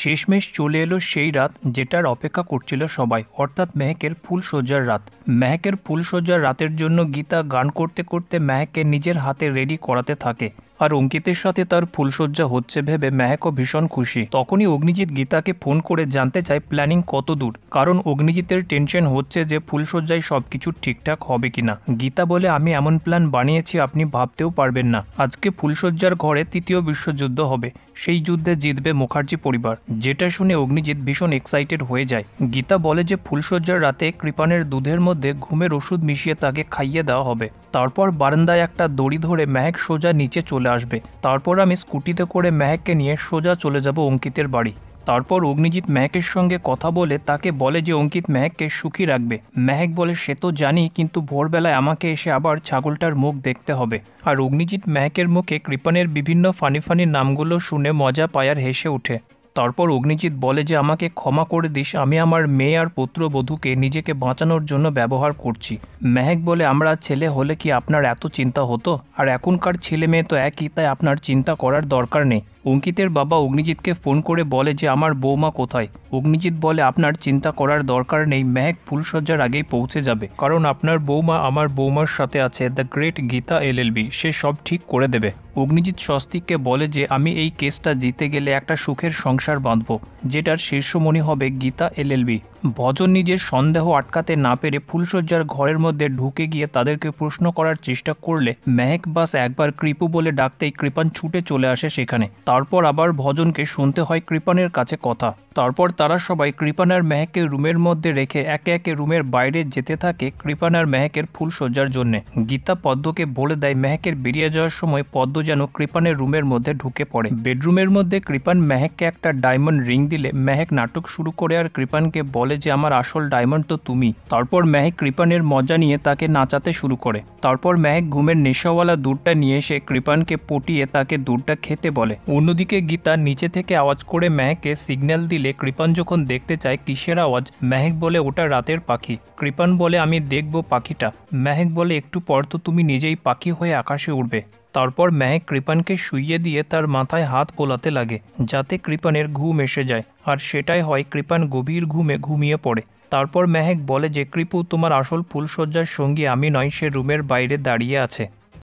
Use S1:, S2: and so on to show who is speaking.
S1: শেষমেশ চলে এলো সেই রাত যেটার অপেক্ষা করছিল সবাই, অর্থাৎ মেহেকের ফুলশয্যার রাত। মেহেকের ফুলশয্যার রাতের জন্য গীতা গান করতে করতে মেহেককে নিজের হাতে রেডি করাতে থাকে। আর অঙ্কিতের সাথে তার ফুলশয্যা হচ্ছে ভেবে মেহেকও ভীষণ খুশি। তখনই অগ্নিজিৎ গীতাকে ফোন করে জানতে চায় প্ল্যানিং কত দূর, কারণ অগ্নিজিতের টেনশন হচ্ছে যে ফুলশয্যায় সবকিছু ঠিকঠাক হবে কিনা। গীতা বলে, আমি এমন প্ল্যান বানিয়েছি আপনি ভাবতেও পারবেন না। আজকে ফুলশয্যার ঘরে তৃতীয় বিশ্বযুদ্ধ হবে, সেই যুদ্ধে জিতবে মুখার্জি পরিবার। যেটা শুনে অগ্নিজিৎ ভীষণ এক্সাইটেড হয়ে যায়। গীতা বলে যে ফুলশয্যার রাতে কৃপানের দুধের মধ্যে ঘুমের ওষুধ মিশিয়ে তাকে খাইয়ে দেওয়া হবে। তারপর বারান্দায় একটা দড়ি ধরে মেহেক সোজা নিচে চলে আসবে। তারপর আমি স্কুটিতে করে মেহেককে নিয়ে সোজা চলে যাব অঙ্কিতের বাড়ি। তারপর অগ্নিজিৎ মেহেকের সঙ্গে কথা বলে তাকে বলে যে অঙ্কিত মেহেককে সুখী রাখবে। মেহেক বলে, সে তো জানি, কিন্তু ভোরবেলায় আমাকে এসে আবার ছাগলটার মুখ দেখতে হবে। আর অগ্নিজিৎ মেহেকের মুখে কৃপানের বিভিন্ন ফানি নামগুলো শুনে মজা পায় আর হেসে ওঠে। তারপর অগ্নিজিৎ বলে যে আমাকে ক্ষমা করে দিস, আমি আমার মেয়ে আর পুত্রবধূকে নিজেকে বাঁচানোর জন্য ব্যবহার করছি। মেহেক বলে, আমরা ছেলে হলে কি আপনার এত চিন্তা হতো? আর এখনকার ছেলে মেয়ে তো একই, তাই আপনার চিন্তা করার দরকার নেই। অঙ্কিতের বাবা অগ্নিজিৎকে ফোন করে বলে যে আমার বৌমা কোথায়। অগ্নিজিৎ বলে, আপনার চিন্তা করার দরকার নেই, মেহেক ফুলশয্যার আগেই পৌঁছে যাবে, কারণ আপনার বৌমা আমার বৌমার সাথে আছে দ্য গ্রেট গীতা এলএলবি, সে সব ঠিক করে দেবে। অগ্নিজিৎ স্বস্তিককে বলে যে আমি এই কেসটা জিতে গেলে একটা সুখের সংসার বাঁধব, যেটার শীর্ষমণি হবে গীতা এলএলবি। ভজন নিজের সন্দেহ আটকাতে না পেরে ফুলশয্যার ঘরের মধ্যে ঢুকে গিয়ে তাদেরকে প্রশ্ন করার চেষ্টা করলে মেহেক বাস একবার কৃপু বলে ডাকতেই কৃপান ছুটে চলে আসে সেখানে। তারপর আবার ভজনকে শুনতে হয় কৃপানের কাছে কথা। তারপর তারা সবাই কৃপান আর মেহেককে রুমের মধ্যে রেখে একে একে রুমের বাইরে যেতে থাকে কৃপান আর মেহেকের ফুলশয্যার জন্য। গীতা পদ্মকে বলে দেয় মেহেকের বেরিয়ে যাওয়ার সময় পদ্ম যেন কৃপানের রুমের মধ্যে ঢুকে পড়ে। বেডরুমের মধ্যে কৃপান মেহেককে একটা ডায়মন্ড রিং দিলে মেহেক নাটক শুরু করে আর কৃপানকে বলে যে আমার আসল ডায়মন্ড তো তুমি। তারপর মেহেক কৃপানের মজা নিয়ে তাকে নাচাতে শুরু করে। তারপর মেহেক ঘুমের নেশাওয়ালা দুধটা নিয়ে এসে কৃপানকে পটিয়ে তাকে দুধটা খেতে বলে। অন্যদিকে গীতা নিচে থেকে আওয়াজ করে মেহেককে সিগন্যাল দিলে কৃপান যখন দেখতে চায় কিসের আওয়াজ, মেহেক বলে ওটা রাতের পাখি। কৃপান বলে আমি দেখব পাখিটা। মেহেক বলে একটু পর তো তুমি নিজেই পাখি হয়ে আকাশে উড়বে। তারপর মেহেক কৃপানকে শুইয়ে দিয়ে তার মাথায় হাত বোলাতে লাগে যাতে কৃপানের ঘুম এসে যায়, আর সেটাই হয়, কৃপান গভীর ঘুমে ঘুমিয়ে পড়ে। তারপর মেহেক বলে যে কৃপু তোমার আসল ফুলশয্যার সঙ্গী আমি নয়, সে রুমের বাইরে দাঁড়িয়ে আছে।